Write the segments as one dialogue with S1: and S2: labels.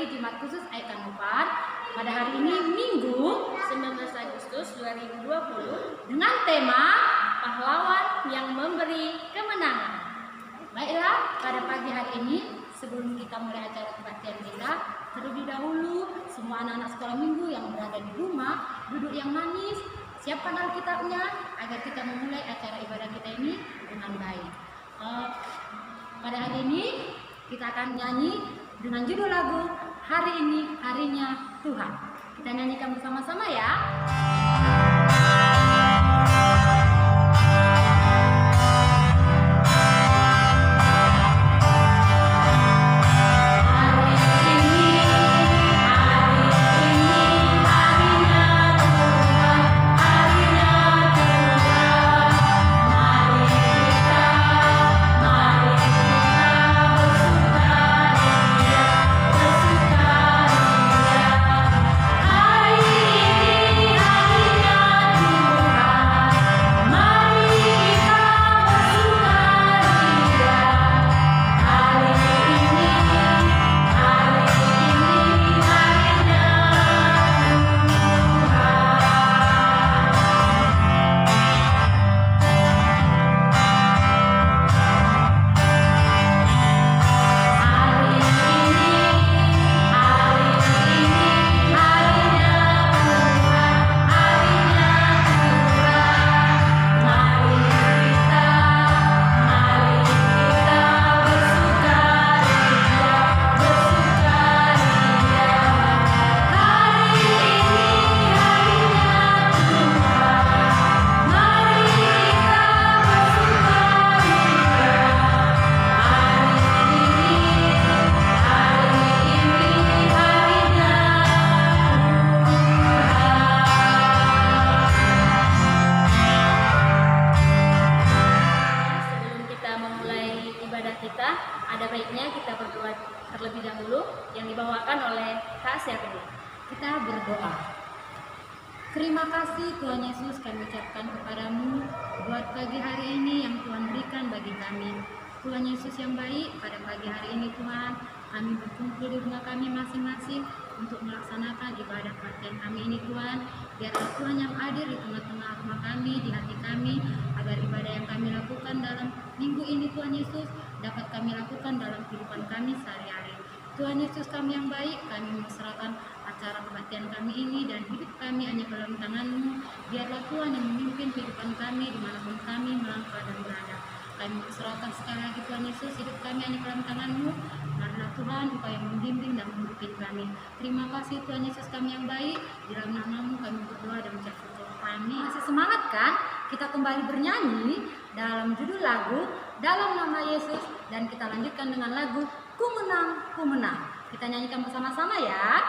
S1: hari Jumat khusus Ayat Kanupar. Pada hari ini Minggu
S2: 19 Agustus 2020
S1: dengan tema pahlawan yang memberi kemenangan. Baiklah, pada pagi hari ini sebelum kita mulai acara kebaktian kita, terlebih dahulu semua anak-anak sekolah minggu yang berada di rumah duduk yang manis, siapkan Alkitabnya agar kita memulai acara ibadah kita ini dengan baik. Pada hari ini kita akan nyanyi dengan judul lagu Hari Ini Harinya Tuhan. Kita nyanyikan bersama-sama ya. Ada baiknya kita berdoa terlebih dahulu yang dibawakan oleh Kak Syafri. Kita berdoa. Terima kasih Tuhan Yesus kami ucapkan kepadamu buat pagi hari ini yang Tuhan berikan bagi kami. Tuhan Yesus yang baik, pada pagi hari ini Tuhan, kami berkumpul di rumah kami masing-masing untuk melaksanakan ibadah kebaktian kami ini Tuhan. Biarlah Tuhan yang hadir di tengah-tengah rumah kami, di hati kami, agar ibadah yang kami lakukan dalam minggu ini Tuhan Yesus dapat kami lakukan dalam kehidupan kami sehari-hari. Tuhan Yesus kami yang baik, kami menserahkan acara kebaktian kami ini dan hidup kami hanya ke dalam tangan-Mu. Biarlah Tuhan yang memimpin kehidupan kami dimanapun kami melangkah dan berada. Kami serahkan sekali lagi Tuhan Yesus, hidup kami hanya ke dalam tangan-Mu. Karena Tuhan Engkau yang membimbing dan memimpin kami. Terima kasih Tuhan Yesus kami yang baik. Di dalam nama-Mu kami berdoa dan mengucap syukur. Amin. Masih semangat kan? Kita kembali bernyanyi dalam judul lagu Dalam Nama Yesus, dan kita lanjutkan dengan lagu Ku Menang, Ku Menang. Kita nyanyikan bersama-sama ya.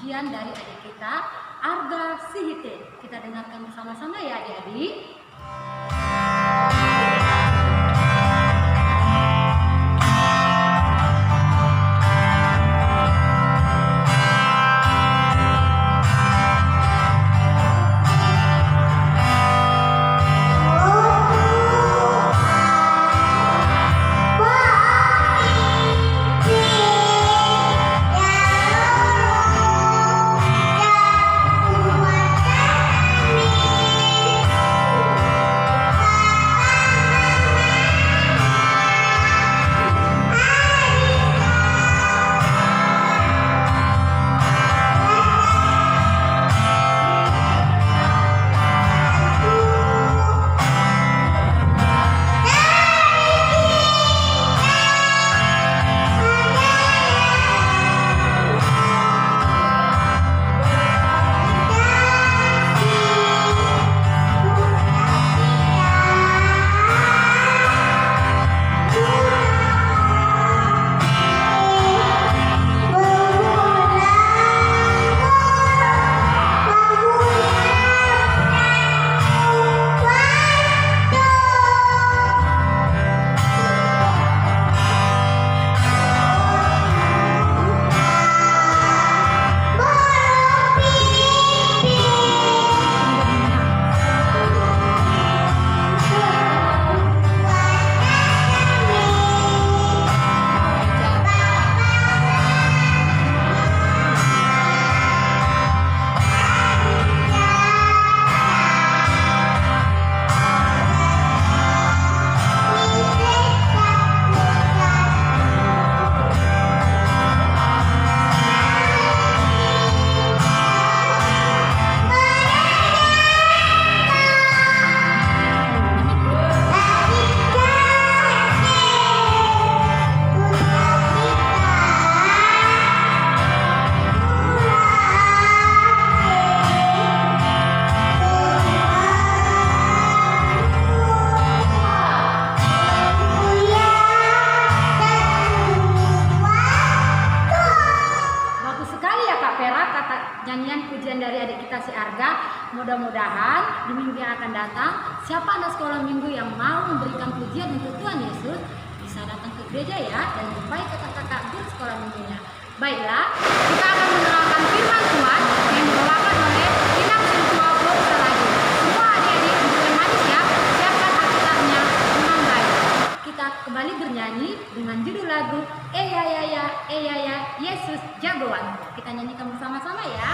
S1: pujian dari adik kita, Arga Sihite. Kita dengarkan bersama-sama ya adik-adik. nyanyian pujian dari adik kita si Arga. Mudah-mudahan di minggu yang akan datang, siapa anak sekolah minggu yang mau memberikan pujian untuk Tuhan Yesus bisa datang ke gereja ya, dan jumpai kakak-kakak guru sekolah minggunya. Baiklah, kita akan menerangkan firman Tuhan yang dibawakan oleh Inam Sintua Borsa lagi. Semua adik-adik dengan manis ya, siapkan Alkitabnya dengan baik. Kita kembali bernyanyi dengan judul lagu ya ya Yesus jagoan. Kita nyanyikan bersama-sama ya.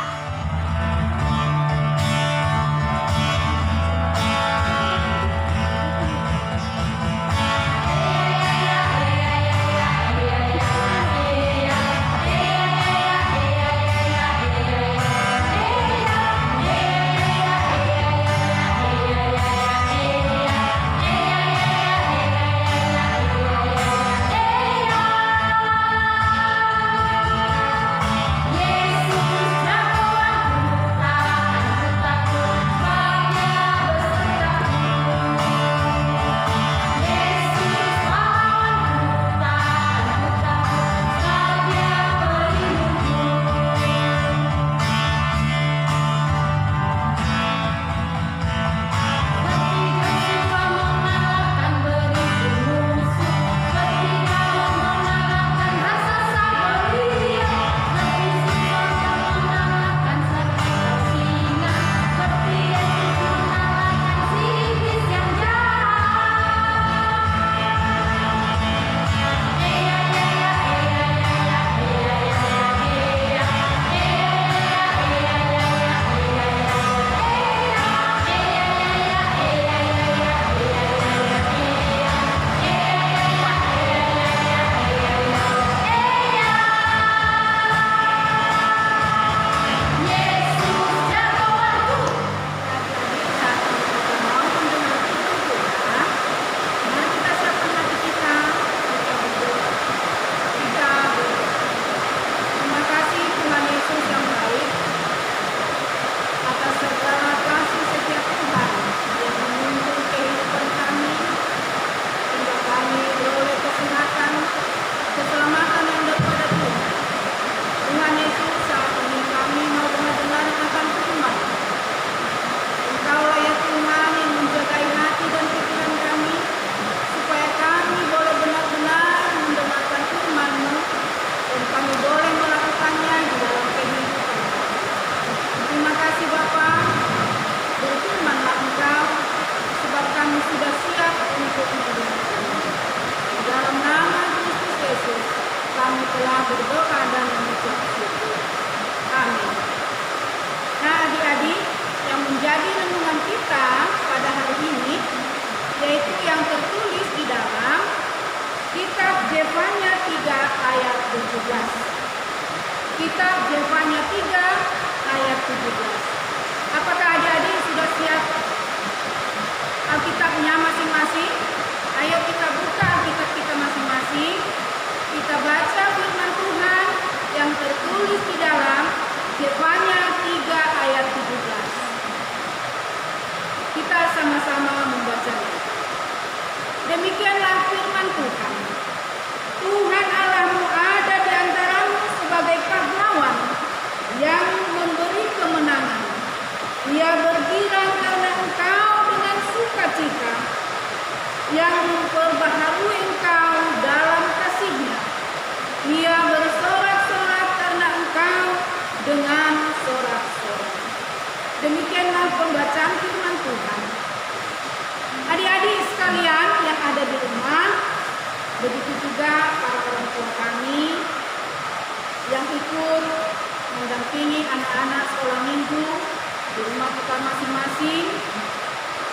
S1: Berdoa dan mengucap syukur. Amin. Nah, adik-adik, yang menjadi renungan kita pada hari ini yaitu yang tertulis di dalam kitab Zefanya 3 ayat 17. Kitab Zefanya 3 ayat 17. Apakah adik-adik sudah siap Alkitabnya masing-masing? Ayo kita buka Alkitab kita masing-masing. Kita baca firman Tuhan yang tertulis di dalam Zefanya 3 ayat 17. Kita sama-sama membacanya. Demikianlah firman Tuhan. Tuhan Allahmu ada di antaramu sebagai pahlawan yang memberi kemenangan. Ia bergirang karena engkau dengan sukacita, yang memperbaharui engkau dalam kasih-Nya. Ia bersorak-sorak karena engkau dengan sorak-sorak. Demikianlah pembacaan firman Tuhan. Adik-adik sekalian yang ada di rumah, begitu juga para orang tua kami yang ikut mendampingi anak-anak sekolah minggu di rumah kita masing-masing,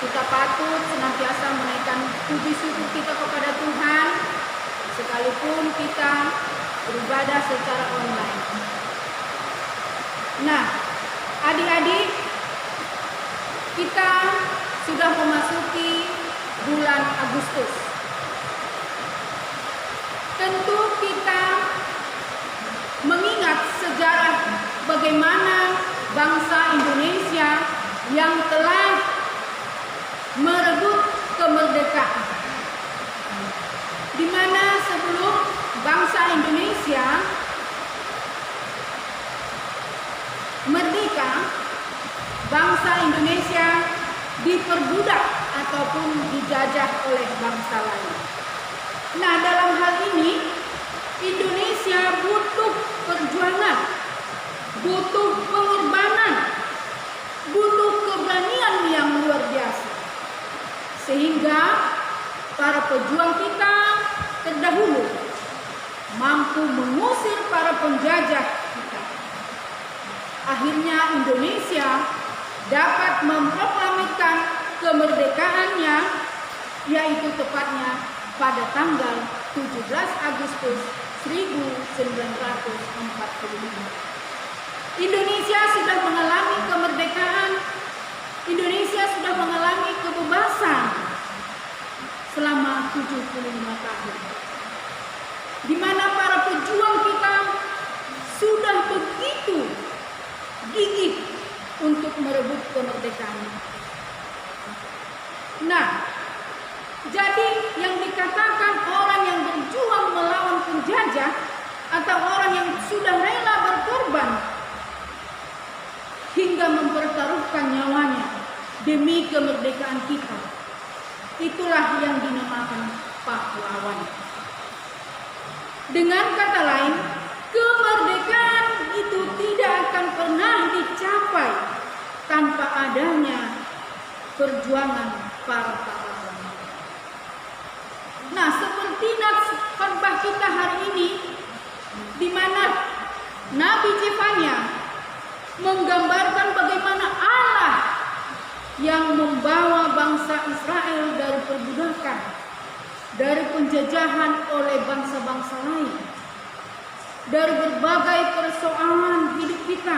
S1: kita patut senantiasa menaikkan puji syukur kita kepada Tuhan, sekalipun kita beribadah secara online. Nah, adik-adik, kita sudah memasuki bulan Agustus. Tentu kita mengingat sejarah bagaimana bangsa Indonesia yang telah merebut kemerdekaan, di mana sebelum bangsa Indonesia merdeka
S3: Indonesia diperbudak ataupun dijajah oleh bangsa lain. Nah, dalam hal ini Indonesia butuh perjuangan, butuh pengorbanan, butuh keberanian yang luar biasa. Sehingga para pejuang kita terdahulu mampu mengusir para penjajah kita. Akhirnya Indonesia dapat memproklamirkan kemerdekaannya, yaitu tepatnya pada tanggal 17 Agustus 1945. Indonesia sudah mengalami kemerdekaan, Indonesia sudah mengalami kebebasan selama 75 tahun. Di mana para pejuang kita sudah begitu gigih untuk merebut kemerdekaan. Nah, jadi yang dikatakan orang yang berjuang melawan penjajah atau orang yang sudah rela berkorban hingga mempertaruhkan nyawanya demi kemerdekaan kita, itulah yang dinamakan pahlawan. Dengan kata lain, kemerdekaan itu tidak akan pernah dicapai tanpa adanya perjuangan para pahlawan. Nah, seperti khotbah kita hari ini, di mana Nabi Zefania menggambarkan bagaimana Allah yang membawa bangsa Israel dari perbudakan, dari penjajahan oleh bangsa-bangsa lain, dari berbagai persoalan hidup kita,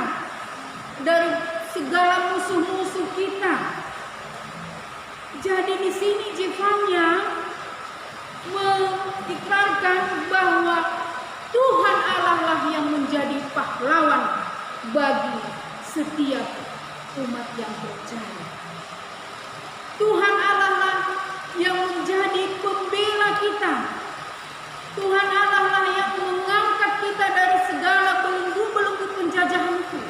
S3: dari segala musuh-musuh kita. Jadi di sini Zefania mengikrarkan bahwa Tuhan Allah lah yang menjadi pahlawan bagi setiap umat yang percaya. Tuhan Allah lah yang menjadi pembela kita. Tuhan Allah lah yang mengangkat kita dari segala belenggu-belenggu penjajahan itu.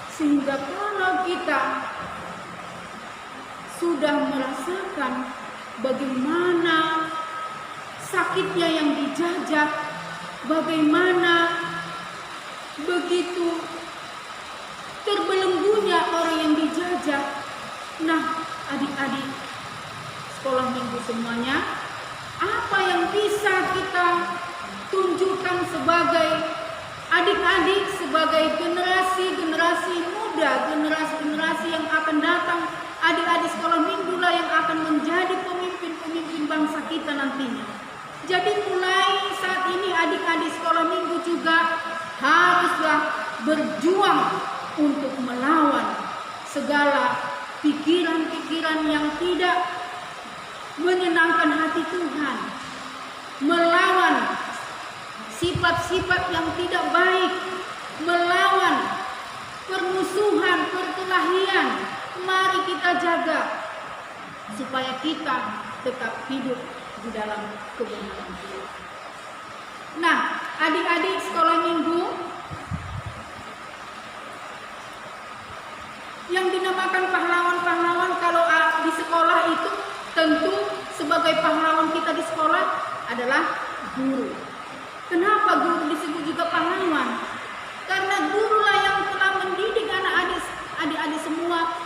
S3: Sehingga kalau kita sudah merasakan bagaimana sakitnya yang dijajah, bagaimana begitu terbelenggunya orang yang dijajah. Nah, adik-adik sekolah minggu semuanya, apa yang bisa kita tunjukkan sebagai adik-adik, sebagai generasi muda, generasi yang akan datang, adik-adik sekolah minggu lah yang akan menjadi pemimpin bangsa kita nantinya. Jadi mulai saat ini adik-adik sekolah minggu juga haruslah berjuang untuk melawan segala pikiran-pikiran yang tidak menyenangkan hati Tuhan, melawan sifat-sifat yang tidak baik, melawan permusuhan, perkelahian. Mari kita jaga supaya kita tetap hidup di dalam kebenaran. Nah, adik-adik sekolah minggu, yang dinamakan pahlawan-pahlawan kalau di sekolah itu tentu sebagai pahlawan kita di sekolah adalah guru. Kenapa guru disebut juga pahlawan? Karena gurulah yang telah mendidik adik-adik semua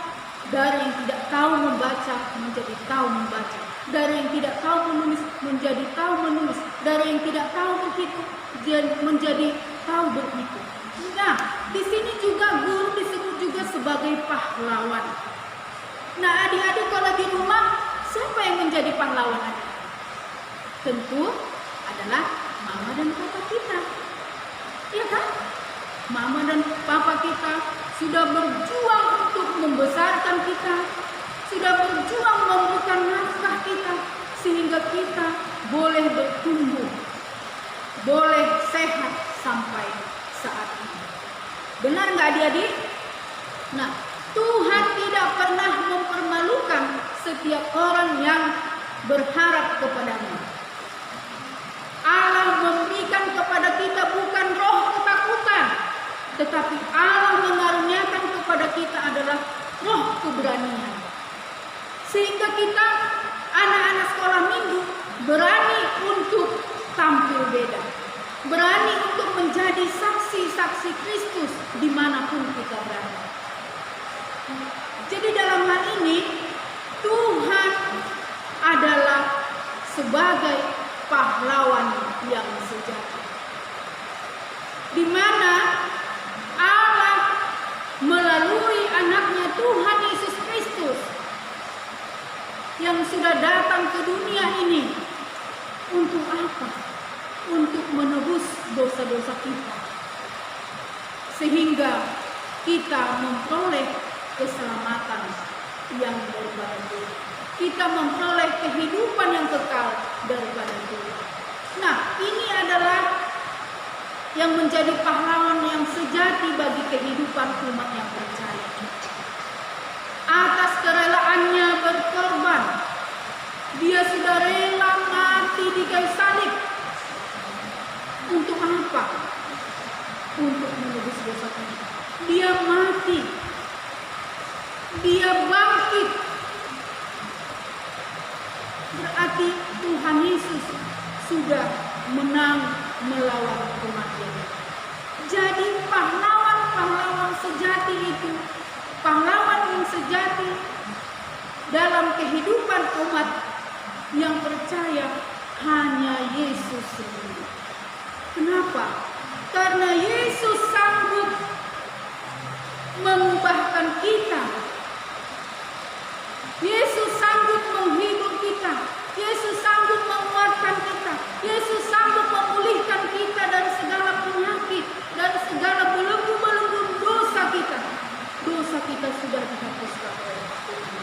S3: dari yang tidak tahu membaca menjadi tahu membaca, dari yang tidak tahu menulis menjadi tahu menulis, dari yang tidak tahu berhitung menjadi tahu berhitung. Nah, di sini juga guru disebut juga sebagai pahlawan. Nah, adik-adik kalau di rumah, siapa yang menjadi pahlawan adik? Tentu adalah mama dan papa kita. Iya kan? Mama dan papa kita sudah berjuang untuk membesarkan kita, sudah berjuang memberikan nafkah kita, sehingga kita boleh bertumbuh, boleh sehat sampai saat ini. Benar nggak adik-adik? Nah, Tuhan tidak pernah mempermalukan setiap orang yang berharap kepadanya. Allah memberikan kepada kita bukan roh ketakutan, tetapi Allah mengaruniakan kepada kita adalah keberanian. Sehingga kita anak-anak sekolah minggu berani untuk tampil beda. Berani untuk menjadi saksi-saksi Kristus dimanapun kita berada. Jadi dalam hal ini Tuhan adalah sebagai pahlawan yang sejati, di mana Allah melalui anaknya Tuhan Yesus Kristus yang sudah datang ke dunia ini untuk apa? Untuk menebus dosa-dosa kita, sehingga kita memperoleh keselamatan yang daripada Tuhan. Kita memperoleh kehidupan yang kekal daripada Tuhan. Nah, ini adalah yang menjadi pahlawan yang sejati bagi kehidupan umat yang percaya. Atas kerelaannya berkorban, dia sudah rela mati di kayu salib. Untuk apa? Untuk menebus dosa kita. Dia mati. Dia bangkit. Berarti Tuhan Yesus sudah menang melawan kematian. Jadi pahlawan-pahlawan sejati itu, pahlawan yang sejati dalam kehidupan umat yang percaya hanya Yesus sendiri. Kenapa? Karena Yesus sanggup mengubahkan kita. Yesus sanggup menghibur kita. Yesus sanggup menguatkan kita. Yesus sanggup memulihkan kita dari segala penyakit, dari segala belenggu-belenggu dosa kita. Dosa kita sudah dihapuskan oleh Tuhan.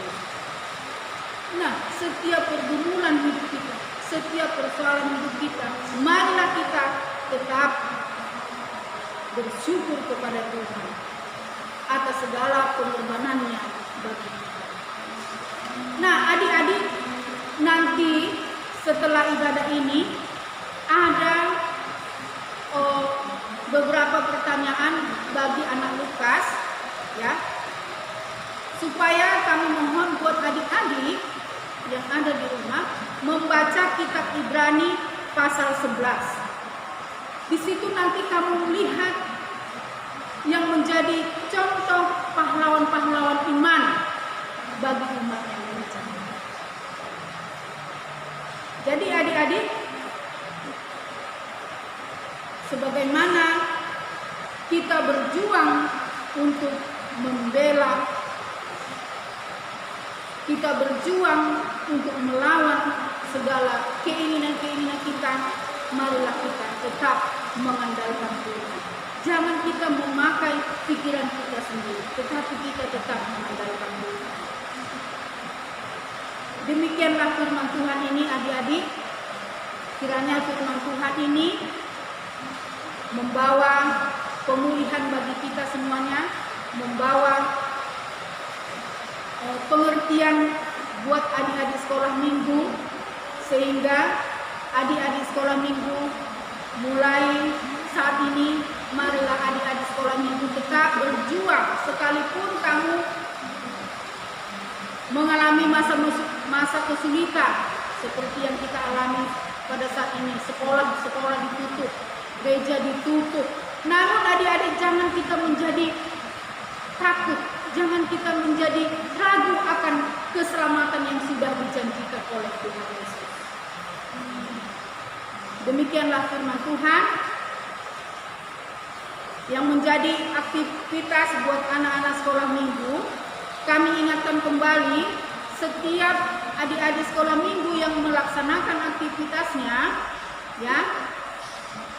S3: Nah, setiap pergumulan hidup kita, setiap persoalan hidup kita, marilah kita tetap bersyukur kepada Tuhan atas segala pengorbanannya bagi kita. Nah, adik-adik, nanti setelah ibadah ini ada beberapa pertanyaan bagi anak Lukas, ya, supaya kami mohon buat adik-adik yang ada di rumah membaca kitab Ibrani pasal 11. Di situ nanti kamu lihat yang menjadi contoh pahlawan-pahlawan iman bagi umat yang percaya. Jadi adik-adik, sebagaimana kita berjuang untuk membela, kita berjuang untuk melawan segala keinginan-keinginan kita, marilah kita tetap mengandalkan Tuhan. Jangan kita memakai pikiran kita sendiri, tetapi kita tetap mengandalkan Tuhan. Demikianlah firman Tuhan ini adik-adik. Kiranya firman Tuhan ini membawa pemulihan bagi kita semuanya, membawa pengertian buat adik-adik sekolah minggu, sehingga adik-adik sekolah minggu mulai saat ini, marilah adik-adik sekolah minggu tetap berjuang sekalipun kamu mengalami masa kesulitan seperti yang kita alami pada saat ini. Sekolah ditutup, gereja ditutup. Namun adik-adik, jangan kita menjadi takut, jangan kita menjadi ragu akan keselamatan yang sudah dijanjikan oleh Tuhan Yesus. Demikianlah firman Tuhan yang menjadi aktivitas buat anak-anak sekolah minggu. Kami ingatkan kembali, setiap adik-adik sekolah minggu yang melaksanakan aktivitasnya, ya,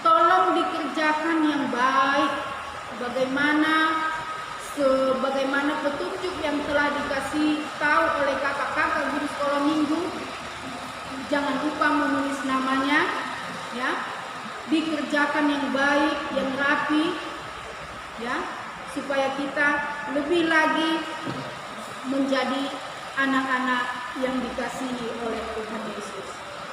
S3: tolong dikerjakan yang baik. Sebagaimana petunjuk yang telah dikasih tahu oleh kakak-kakak guru sekolah minggu, jangan lupa menulis namanya, ya, dikerjakan yang baik, yang rapi, ya, supaya kita lebih lagi menjadi anak-anak yang dikasihi oleh Tuhan Yesus.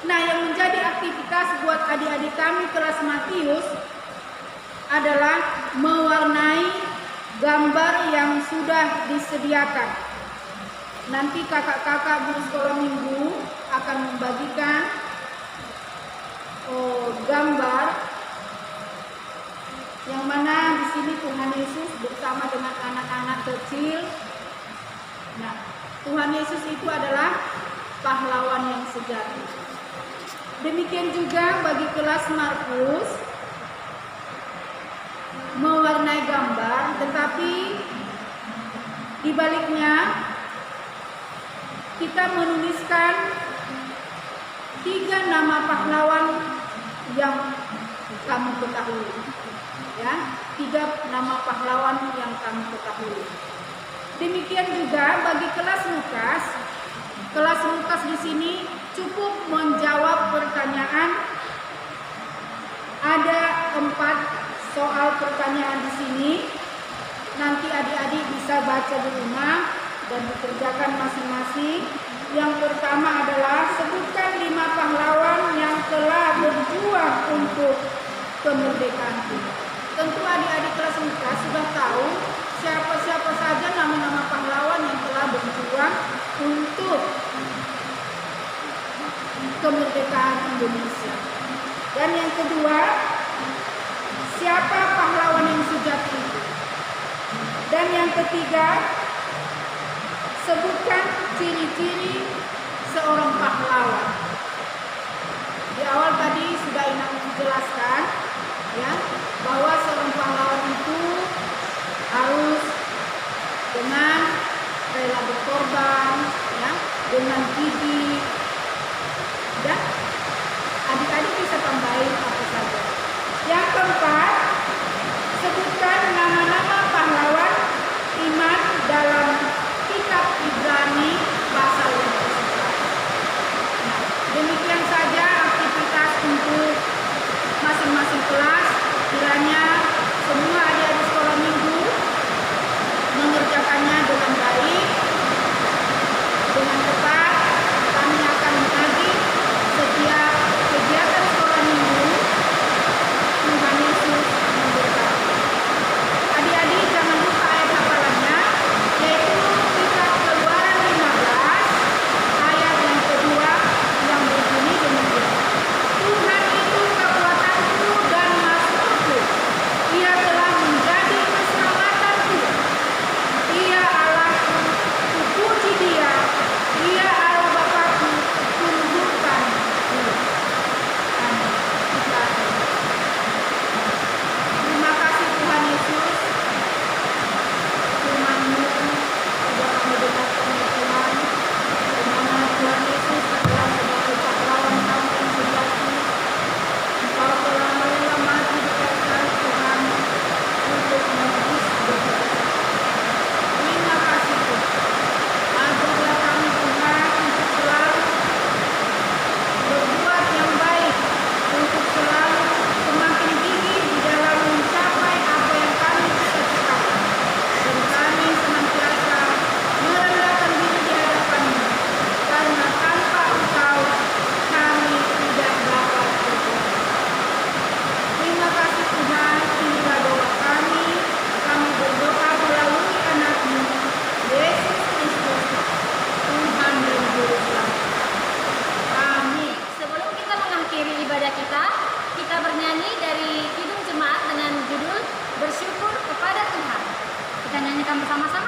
S3: Nah, yang menjadi aktivitas buat adik-adik kami kelas Matius adalah mewarnai gambar yang sudah disediakan. nanti kakak-kakak guru sekolah minggu akan membagikan gambar yang mana di sini Tuhan Yesus bersama dengan anak-anak kecil. Nah, Tuhan Yesus itu adalah pahlawan yang sejati. Demikian juga bagi kelas Markus mewarnai gambar, tetapi di baliknya kita menuliskan 3 nama pahlawan yang kamu ketahui. Ya, 3 nama pahlawan yang kamu ketahui. Demikian juga bagi kelas Lukas. Kelas Lukas di sini cukup menjawab pertanyaan. Ada 4 soal pertanyaan di sini. Nanti adik-adik bisa baca di rumah dan dikerjakan masing-masing. Yang pertama adalah sebutkan 5 pahlawan yang telah berjuang untuk kemerdekaan kita. Tentu adik-adik kelas Lukas sudah tahu siapa-siapa saja nama-nama pahlawan yang telah berjuang untuk kemerdekaan Indonesia. Dan yang kedua, siapa pahlawan yang sejati itu? Dan yang ketiga, sebutkan ciri-ciri seorang pahlawan. Di awal tadi sudah Ina menjelaskan ya, bahwa seorang pahlawan itu harus dengan rela berkorban, ya, dengan gigih. Dan adik-adik bisa tambahin apa saja. Yang keempat, sebutkan nama-nama pahlawan iman dalam kitab Ibrani pasal yang ke-11. Nah, demikian saja aktivitas untuk masing-masing kelas. Kiranya semua adik-adik sekolah minggu mengerjakannya dengan baik, dengan tepat. Kami akan menagih setiap kegiatan sekolah minggu. Tuhan Yesus memberkati. Adik-adik jangan lupa ayat hafalannya, yaitu kitab Keluaran 15 ayat yang kedua yang berbunyi demikian. Tuhan itu kekuatanku dan masmurku. Ia telah menjadi keselamatanku. Ia Allahku, kupuji Dia. Ia Allah Bapakku, tundukkanku. Amin. Kita terima kasih Tuhan Yesus. Firman-Mu sudah kami dengarkan ya Tuhan. Di mana Tuhan Yesus adalah sebagai pahlawan kami yang sejati. Engkau telah rela mati di kayu salib Tuhan untuk menebus dosa kita. Terima kasih Tuhan. Ajarlah kami Tuhan untuk selalu berbuat yang baik, untuk selalu semakin gigih di dalam mencapai apa yang kami cita-citakan. Dan kami senantiasa merendahkan diri di hadapan-Mu, karena tanpa Engkau kami tidak dapat berbuat. Terima kasih Tuhan, inilah doa kami. Kami berdoa melalui anak-Mu, Yesus Kristus, Tuhan dan Juru Selamat. Amin.
S1: Sebelum kita mengakhiri ibadah kita bernyanyi dari Kidung Jemaat dengan judul Bersyukur kepada Tuhan. Kita nyanyikan bersama-sama.